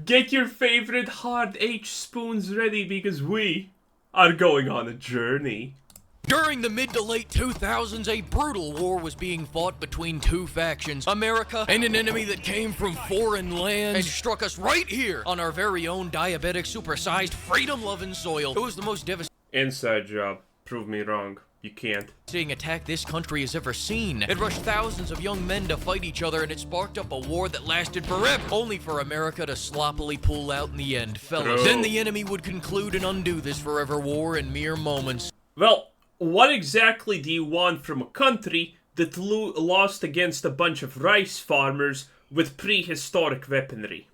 Get your favorite hard H spoons ready because we are going on a journey. During the mid to late 2000s, a brutal war was being fought between two factions, America and an enemy that came from foreign lands and struck us right here on our very own diabetic, supersized, freedom-loving soil. It was the most devastating Inside job. Prove me wrong. You can't. attack this country has ever seen. It rushed thousands of young men to fight each other, and it sparked up a war that lasted forever, only for America to sloppily pull out in the end, fellas. Bro. Then the enemy would conclude and undo this forever war in mere moments. Well, what exactly do you want from a country that lost against a bunch of rice farmers with prehistoric weaponry?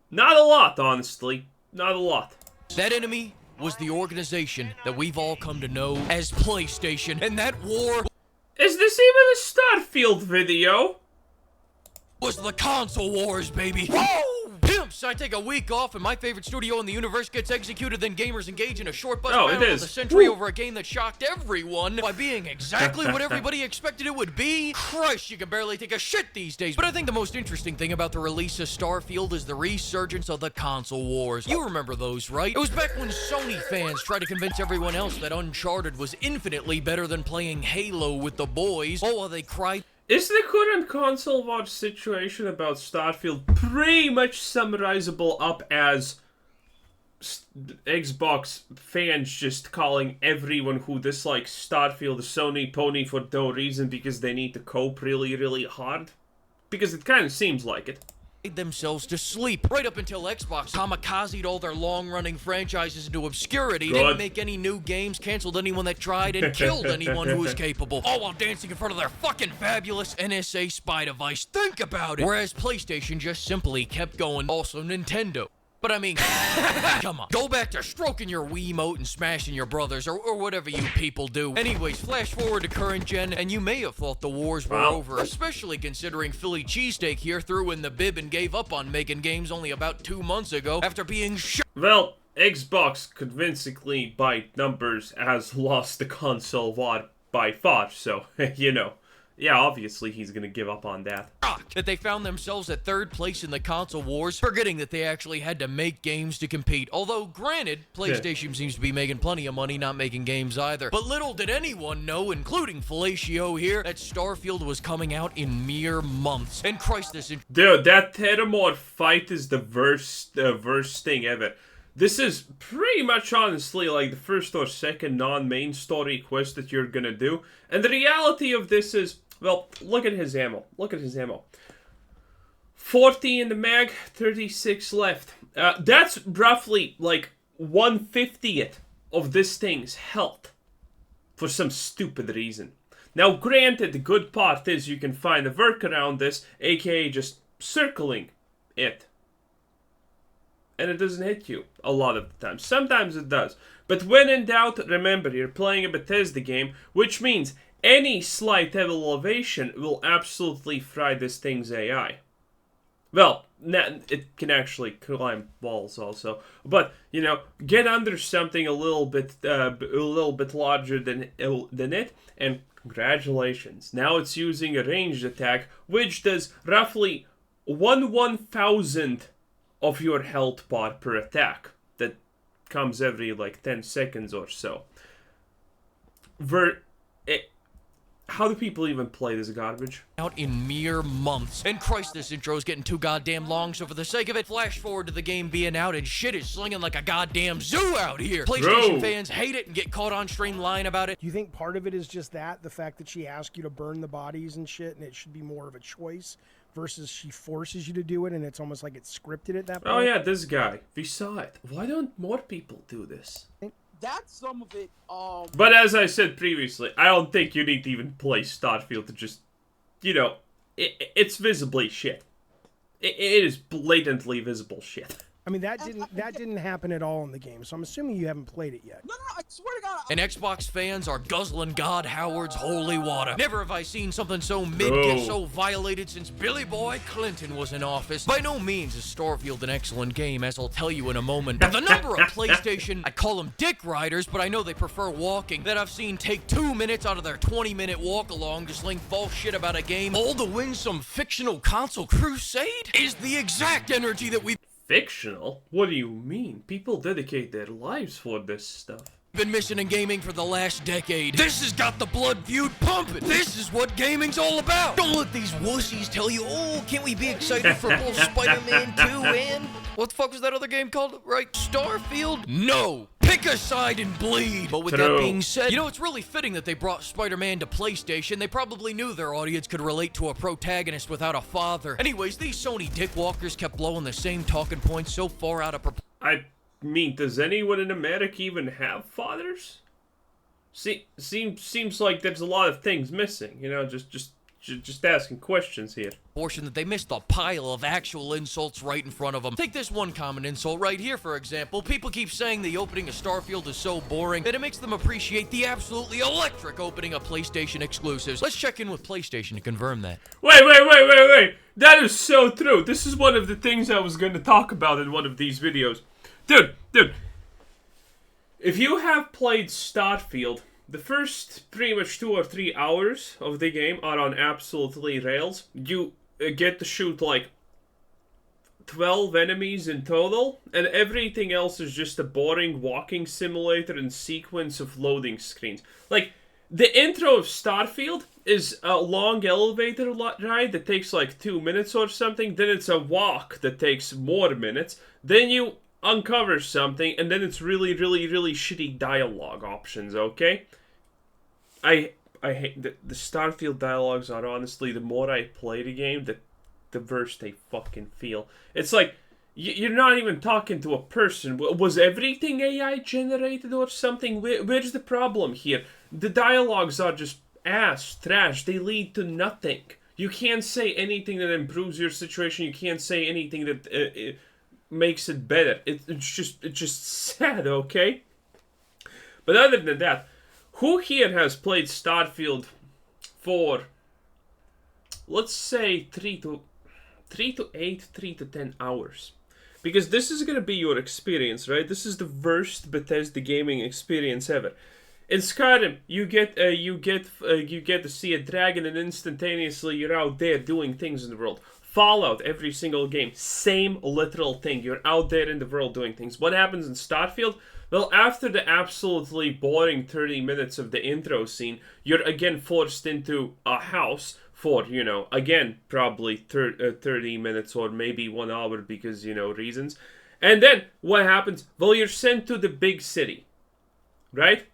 Not a lot, honestly. Not a lot. That enemy was the organization that we've all come to know as PlayStation, and that war Is this even a Starfield video? was the console wars, baby. Whoa! Pimps! I take a week off and my favorite studio in the universe gets executed, then gamers engage in a short bus battle of the century over a game that shocked everyone by being exactly what everybody expected it would be. Christ, you can barely take a shit these days. But I think the most interesting thing about the release of Starfield is the resurgence of the console wars. You remember those, right? It was back when Sony fans tried to convince everyone else that Uncharted was infinitely better than playing Halo with the boys, all while they cried. Is the current console watch situation about Starfield pretty much summarizable up as Xbox fans just calling everyone who dislikes Starfield a Sony pony for no reason because they need to cope really, really hard? Because it kind of seems like it. Themselves to sleep right up until Xbox kamikazed all their long-running franchises into obscurity. Good. Didn't make any new games, canceled anyone that tried, and killed anyone who was capable, all while dancing in front of their fucking fabulous NSA spy device. Think about it. Whereas PlayStation just simply kept going. Also Nintendo. But I mean, come on. Go back to stroking your Wiimote and smashing your brothers, or whatever you people do. Anyways, flash forward to current gen, and you may have thought the wars were over, especially considering Philly Cheesesteak here threw in the bib and gave up on making games only about 2 months ago after being Well, Xbox convincingly by numbers has lost the console war by far, so, you know. Yeah, obviously he's gonna give up on that. shocked that they found themselves at third place in the console wars, forgetting that they actually had to make games to compete. Although, granted, PlayStation seems to be making plenty of money not making games either. But little did anyone know, including Fellatio here, that Starfield was coming out in mere months. And Christ, this... Dude, that Theramore fight is the worst thing ever. This is pretty much honestly like the first or second non-main story quest that you're gonna do. And the reality of this is, well, look at his ammo. Look at his ammo. 40 in the mag, 36 left. That's roughly like 1/50th of this thing's health. For some stupid reason. Now, granted, the good part is you can find a workaround this, aka just circling it. And it doesn't hit you a lot of the time. Sometimes it does. But when in doubt, remember, you're playing a Bethesda game, which means any slight elevation will absolutely fry this thing's AI. Well, it can actually climb walls also. But, you know, get under something a little bit larger than it, and congratulations. Now it's using a ranged attack, which does roughly 1/1000th of your health bar per attack. That comes every like 10 seconds or so. How do people even play this garbage? Out in mere months. And Christ, this intro is getting too goddamn long, so for the sake of it, flash forward to the game being out, and shit is slinging like a goddamn zoo out here. PlayStation fans hate it and get caught on stream lying about it. Do you think part of it is just that? The fact that she asks you to burn the bodies and shit, and it should be more of a choice, versus she forces you to do it, and it's almost like it's scripted at that point? Oh yeah, this guy. We saw it. Why don't more people do this? That's some of it. But as I said previously, I don't think you need to even play Starfield to just, you know, it's visibly shit. It is blatantly visible shit. I mean, that didn't happen at all in the game, so I'm assuming you haven't played it yet. No, I swear to God. And Xbox fans are guzzling God Howard's holy water. Never have I seen something so mid get so violated since Billy Boy Clinton was in office. By no means is Starfield an excellent game, as I'll tell you in a moment. But the number of PlayStation, I call them dick riders, but I know they prefer walking, that I've seen take 2 minutes out of their 20-minute walk along to sling false shit about a game, all to win some fictional console crusade, is the exact energy that we... Fictional? What do you mean? People dedicate their lives for this stuff. Been missing in gaming for the last decade. This has got the blood feud pumping. This is what gaming's all about. Don't let these wussies tell you, oh, can't we be excited for both Spider-Man 2 and... what the fuck was that other game called, right? Starfield? No! Pick a side and bleed! But with that being said, you know, it's really fitting that they brought Spider-Man to PlayStation. They probably knew their audience could relate to a protagonist without a father. Anyways, these Sony dickwalkers kept blowing the same talking points so far out of proportion. I mean, does anyone in America even have fathers? Seems like there's a lot of things missing, you know, just asking questions here. Portion that they missed a pile of actual insults right in front of them. Take this one common insult right here, for example. People keep saying the opening of Starfield is so boring that it makes them appreciate the absolutely electric opening of PlayStation exclusives. Let's check in with PlayStation to confirm that. Wait. That is so true. This is one of the things I was going to talk about in one of these videos. Dude, if you have played Starfield, the first pretty much 2 or 3 hours of the game are on absolutely rails. You get to shoot like 12 enemies in total, and everything else is just a boring walking simulator and sequence of loading screens. Like, the intro of Starfield is a long elevator ride that takes like 2 minutes or something, then it's a walk that takes more minutes, then you uncover something, and then it's really shitty dialogue options, okay? I hate the Starfield dialogues are honestly, the more I play the game, the worse they fucking feel. It's like, you're not even talking to a person. Was everything AI generated or something? Where's the problem here? The dialogues are just ass, trash. They lead to nothing. You can't say anything that improves your situation. You can't say anything that makes it better. It's just sad, okay? But other than that, who here has played Starfield for, let's say, 3 to 10 hours? Because this is gonna be your experience, right? This is the worst Bethesda gaming experience ever. In Skyrim, you get to see a dragon, and instantaneously you're out there doing things in the world. Fallout, every single game, same literal thing. You're out there in the world doing things. What happens in Starfield? Well, after the absolutely boring 30 minutes of the intro scene, you're again forced into a house for, you know, again, probably 30 minutes or maybe 1 hour because, you know, reasons. And then, what happens? Well, you're sent to the big city, right?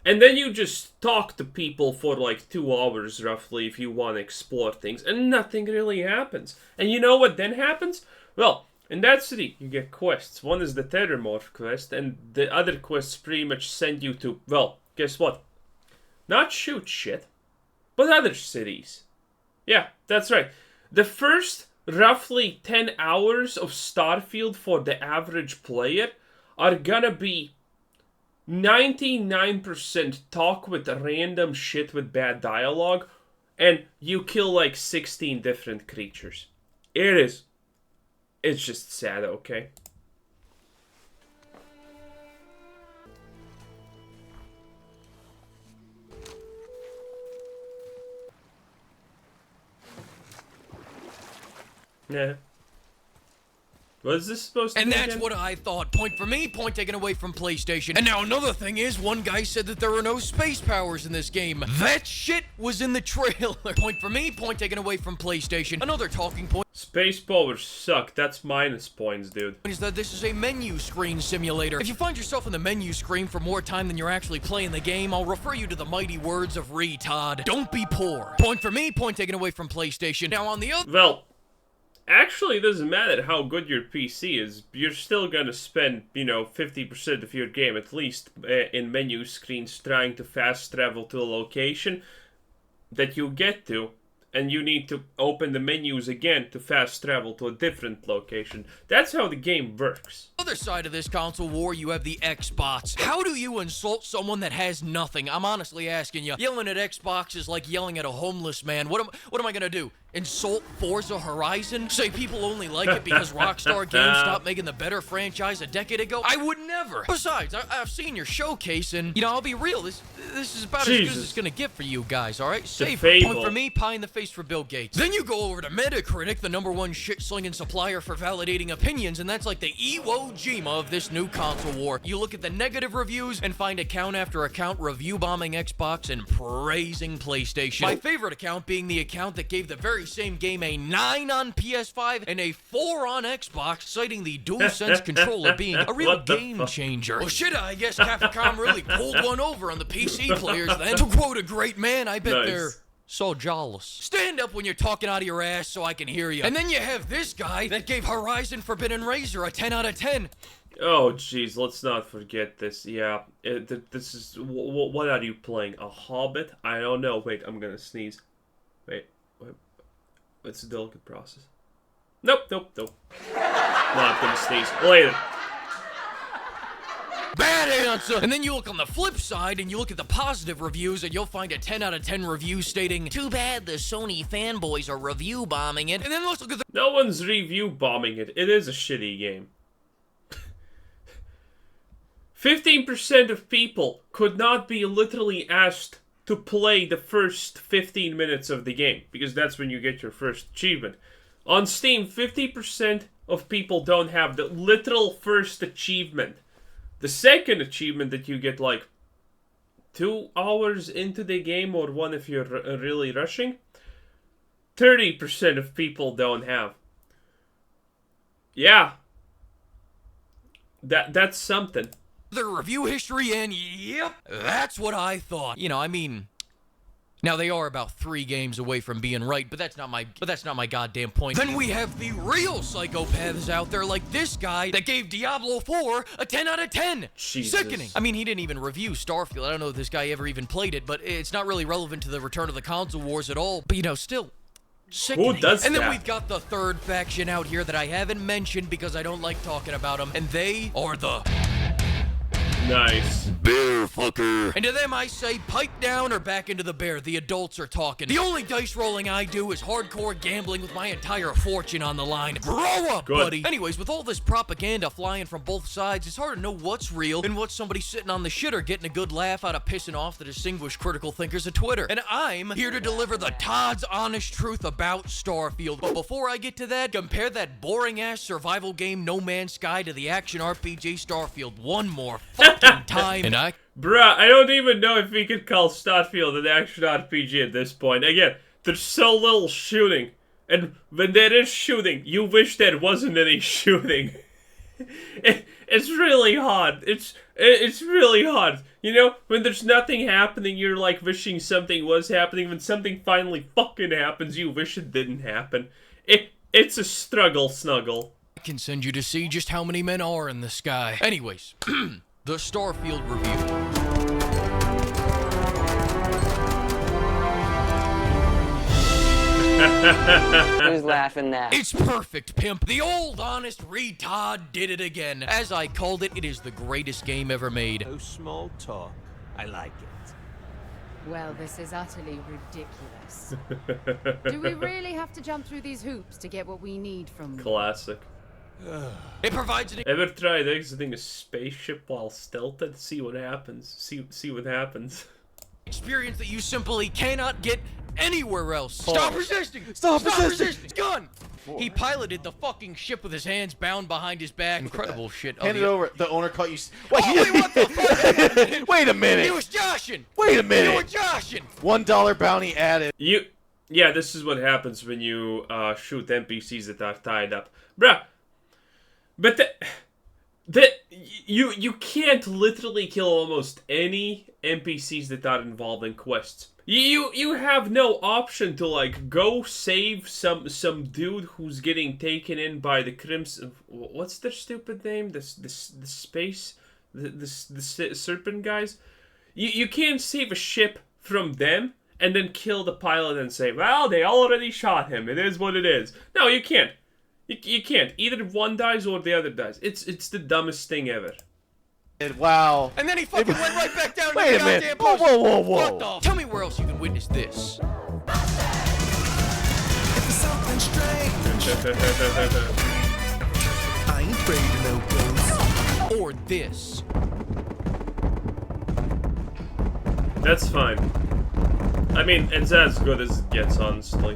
And then you just talk to people for like 2 hours roughly if you want to explore things, and nothing really happens. And you know what then happens? Well, in that city, you get quests. One is the Terramorph quest, and the other quests pretty much send you to, well, guess what? Not shoot shit, but other cities. Yeah, that's right. The first roughly 10 hours of Starfield for the average player are gonna be 99% talk with random shit with bad dialogue, and you kill like 16 different creatures. It's just sad, okay? Yeah. What is this supposed to be? And that's again? what I thought. Point for me, point taken away from PlayStation. And now another thing is, one guy said that there are no space powers in this game. That shit was in the trailer. Point for me, point taken away from PlayStation. Another talking point. Space powers suck. That's minus points, dude. Is that this is a menu screen simulator. If you find yourself in the menu screen for more time than you're actually playing the game, I'll refer you to the mighty words of retard. Don't be poor. Point for me, point taken away from PlayStation. Now on the other... Well, actually, it doesn't matter how good your PC is. You're still gonna spend, 50% of your game at least in menu screens trying to fast travel to a location that you get to, and you need to open the menus again to fast travel to a different location. That's how the game works. Other side of this console war, you have the Xbox. How do you insult someone that has nothing? I'm honestly asking you. Yelling at Xbox is like yelling at a homeless man. What am I gonna do? insult Forza Horizon? Say people only like it because Rockstar Games stopped making the better franchise a decade ago? I would never. Besides, I've seen your showcase, and, you know, I'll be real, this is about as good as it's gonna get for you guys, alright? Save a point for me, pie in the face for Bill Gates. Then you go over to Metacritic, the #1 shit-slinging supplier for validating opinions, and that's like the Iwo Jima of this new console war. You look at the negative reviews and find account after account review bombing Xbox and praising PlayStation. My favorite account being the account that gave the very same game a 9 on PS5 and a 4 on Xbox, citing the DualSense controller being a real game changer. Well, shit, I guess Capcom really pulled one over on the PC players then. To quote a great man, I bet they're so jealous. Stand up when you're talking out of your ass so I can hear you. And then you have this guy that gave Horizon Forbidden Razor a 10 out of 10. Oh, jeez, let's not forget this. Yeah, this is... What are you playing? A Hobbit? I don't know. Wait, I'm gonna sneeze. Wait. It's a delicate process. Nope. Not gonna sneeze. Later. Bad answer! And then you look on the flip side and you look at the positive reviews and you'll find a 10 out of 10 review stating, too bad the Sony fanboys are review bombing it. And then let's look at the... No one's review bombing it. It is a shitty game. 15% of people could not be literally asked to play the first 15 minutes of the game, because that's when you get your first achievement. On Steam, 50% of people don't have the literal first achievement. The second achievement that you get like 2 hours into the game, or 1 if you're really rushing, 30% of people don't have. Yeah. That's something. Their review history, and yep, that's what I thought. You know, I mean, now they are about 3 games away from being right, but that's not my goddamn point. Then we have the real psychopaths out there, like this guy that gave Diablo 4 a 10 out of 10. Jesus. Sickening. I mean, he didn't even review Starfield. I don't know if this guy ever even played it, but it's not really relevant to the return of the console wars at all. But, you know, still... sickening. Who does and then that? we've got the third faction out here that I haven't mentioned because I don't like talking about them, and they are the... Nice. Bear fucker. And to them I say, pipe down or back into the bear. The adults are talking. The only dice rolling I do is hardcore gambling with my entire fortune on the line. Grow up, buddy. Anyways, with all this propaganda flying from both sides, it's hard to know what's real and what's somebody sitting on the shitter getting a good laugh out of pissing off the distinguished critical thinkers of Twitter. And I'm here to deliver the Todd's honest truth about Starfield. But before I get to that, compare that boring-ass survival game No Man's Sky to the action RPG Starfield one more fucking time. And Bruh, I don't even know if we could call Starfield an action RPG at this point. Again, there's so little shooting. And when there is shooting, you wish there wasn't any shooting. It's really hard. It's really hard. You know, when there's nothing happening, you're like wishing something was happening. When something finally fucking happens, you wish it didn't happen. It's a struggle snuggle. I can send you to see just how many men are in the sky. Anyways, the Starfield review. Who's laughing now? It's perfect, pimp. The old honest retard did it again. As I called it, it is the greatest game ever made. No small talk. I like it. Well, this is utterly ridiculous. Do we really have to jump through these hoops to get what we need from... Classic. It provides an... Ever tried exiting a spaceship while stealthed? See what happens. See what happens. Experience that you simply cannot get anywhere else. Stop resisting! Stop resisting! Gun! He piloted the fucking ship with his hands bound behind his back. Incredible shit. Hand it over. The owner caught you. Wait, wait, what the fuck? Wait a minute. He was joshing. Wait a minute. You were joshing. $1 bounty added. Yeah, this is what happens when you shoot NPCs that are tied up, bruh. But you can't literally kill almost any NPCs that are involved in quests. You have no option to like go save some dude who's getting taken in by the Crimson. What's their stupid name? The serpent guys. You can't save a ship from them and then kill the pilot and say, well, they already shot him. It is what it is. No, you can't. You can't. Either one dies or the other dies. It's the dumbest thing ever. Wow. And then he fucking went right back down to Wait the a minute. goddamn post. Whoa. What the? Tell me where else you can witness this. If the something strange. I ain't afraid of no ghosts. Or this. That's fine. I mean, it's as good as it gets, honestly.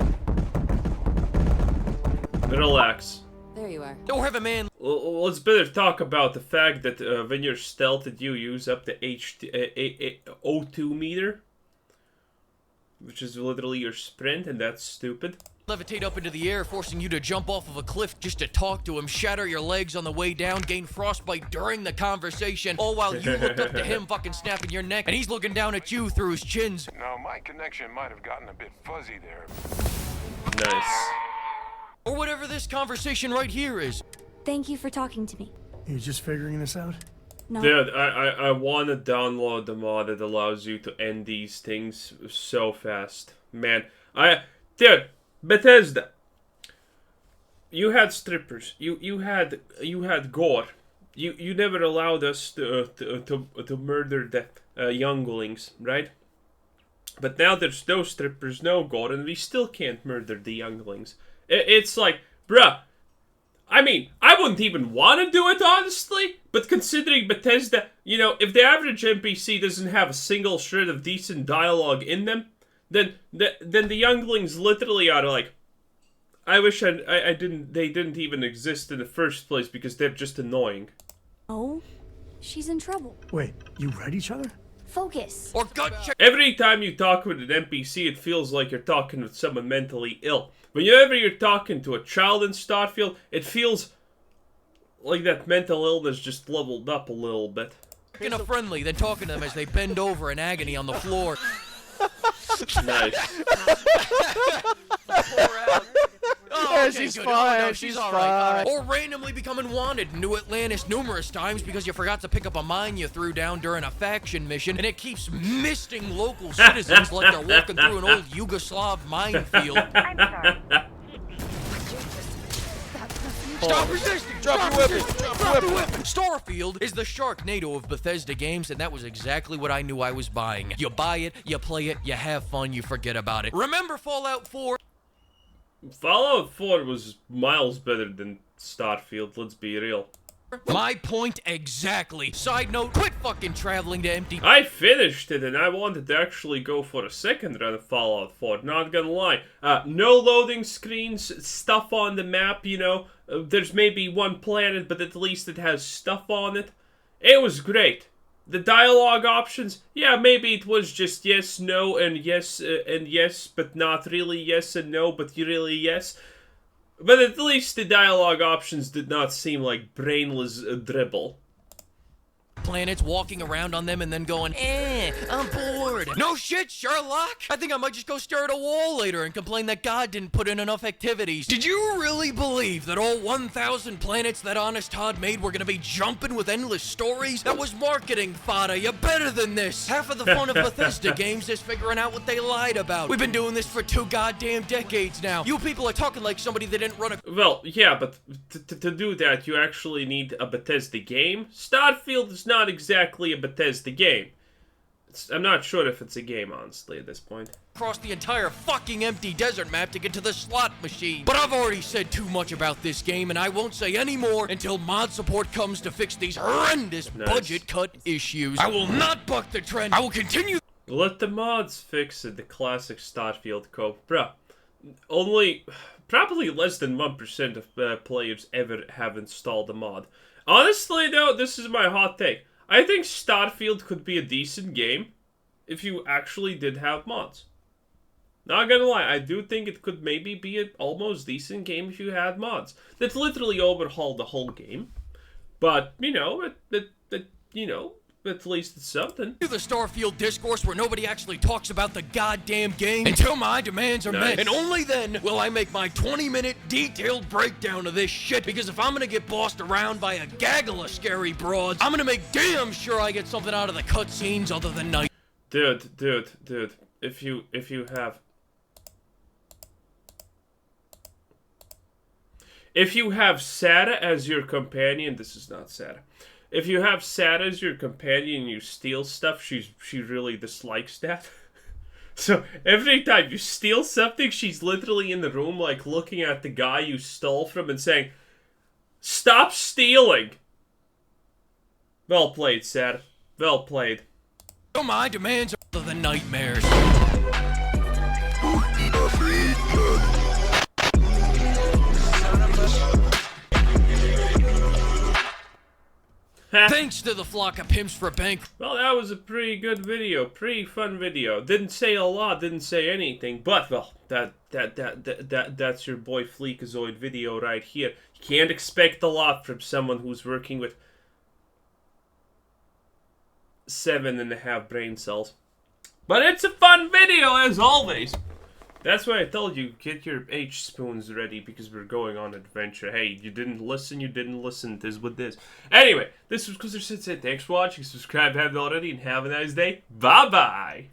Relax. There you are. Or have a man. Let's better talk about the fact that when you're stealthed, you use up the O2 meter, which is literally your sprint, and that's stupid. Levitate up into the air, forcing you to jump off of a cliff just to talk to him, shatter your legs on the way down, gain frostbite during the conversation, all while you look up to him fucking snapping your neck, and he's looking down at you through his chins. Now, my connection might have gotten a bit fuzzy there. Nice. Or whatever this conversation right here is. Thank you for talking to me. You're just figuring this out? No. Dude, I want to download the mod that allows you to end these things so fast. Man, dude, Bethesda. You had strippers. You had gore. You never allowed us to murder the younglings, right? But now there's no strippers, no gore, and we still can't murder the younglings. It's like, bruh. I mean, I wouldn't even want to do it, honestly, but considering Bethesda, you know, if the average NPC doesn't have a single shred of decent dialogue in them, then the younglings literally are like, I wish they didn't even exist in the first place because they're just annoying. Oh, she's in trouble. Wait, you read each other? Focus. Or gut check. Every time you talk with an NPC, it feels like you're talking with someone mentally ill. Whenever you're talking to a child in Starfield, it feels like that mental illness just leveled up a little bit. In a friendly, then talking to them as they bend over in agony on the floor. Nice. Yeah, she's fine. No, she's all fine. right. Or randomly becoming wanted in New Atlantis numerous times because you forgot to pick up a mine you threw down during a faction mission, and it keeps misting local citizens like they're walking through an old Yugoslav minefield. I'm sorry. Stop resisting! Drop your weapon! Drop your weapon! Starfield is the Sharknado of Bethesda games, and that was exactly what I knew I was buying. You buy it, you play it, you have fun, you forget about it. Remember Fallout 4? Fallout 4 was miles better than Starfield, let's be real. My point exactly. Side note, quit fucking traveling to empty. I finished it and I wanted to actually go for a second run of Fallout 4, not gonna lie. No loading screens, stuff on the map, you know. There's maybe one planet, but at least it has stuff on it. It was great. The dialogue options, yeah, maybe it was just yes, no, and yes, but not really yes and no, but really yes. But at least the dialogue options did not seem like brainless dribble. Planets, walking around on them and then going, I'm bored. No shit, Sherlock. I think I might just go stare at a wall later and complain that God didn't put in enough activities. Did you really believe that all 1,000 planets that Honest Todd made were gonna be jumping with endless stories? That was marketing fodder. You're better than this. Half of the fun of Bethesda games is figuring out what they lied about. We've been doing this for 2 goddamn decades now. You people are talking like somebody that didn't run a... Well, yeah, but to do that, you actually need a Bethesda game. Starfield is not exactly a Bethesda game. I'm not sure if it's a game, honestly, at this point. Across the entire fucking empty desert map to get to the slot machine. But I've already said too much about this game, and I won't say any more until mod support comes to fix these horrendous budget cut issues. I will not buck the trend. I will continue. Let the mods fix it, the classic Starfield code. Bruh, only probably less than 1% of players ever have installed a mod. Honestly, though, this is my hot take. I think Starfield could be a decent game if you actually did have mods. Not gonna lie, I do think it could maybe be an almost decent game if you had mods. That literally overhauled the whole game. But, you know, you know, at least it's something. The Starfield discourse where nobody actually talks about the goddamn game until my demands are met. And only then will I make my 20-minute detailed breakdown of this shit, because if I'm gonna get bossed around by a gaggle of scary broads, I'm gonna make damn sure I get something out of the cutscenes other than night. Dude, if you have Sarah as your companion, this is not Sarah. If you have Sarah as your companion and you steal stuff, she really dislikes that. So every time you steal something, she's literally in the room, like, looking at the guy you stole from and saying, "Stop stealing!" Well played, sir. Well played. Oh, my demands are other than nightmares. Thanks to the flock of pimps for bank. Well, that was a pretty good video, pretty fun video. Didn't say a lot, didn't say anything, but well, that's your boy Fleekazoid video right here. You can't expect a lot from someone who's working with 7.5 brain cells. But it's a fun video as always. That's why I told you, get your H spoons ready because we're going on an adventure. Hey, you didn't listen, this what this. Anyway, this was Kuzer Sensei. Thanks for watching, subscribe if you haven't already, and have a nice day. Bye-bye!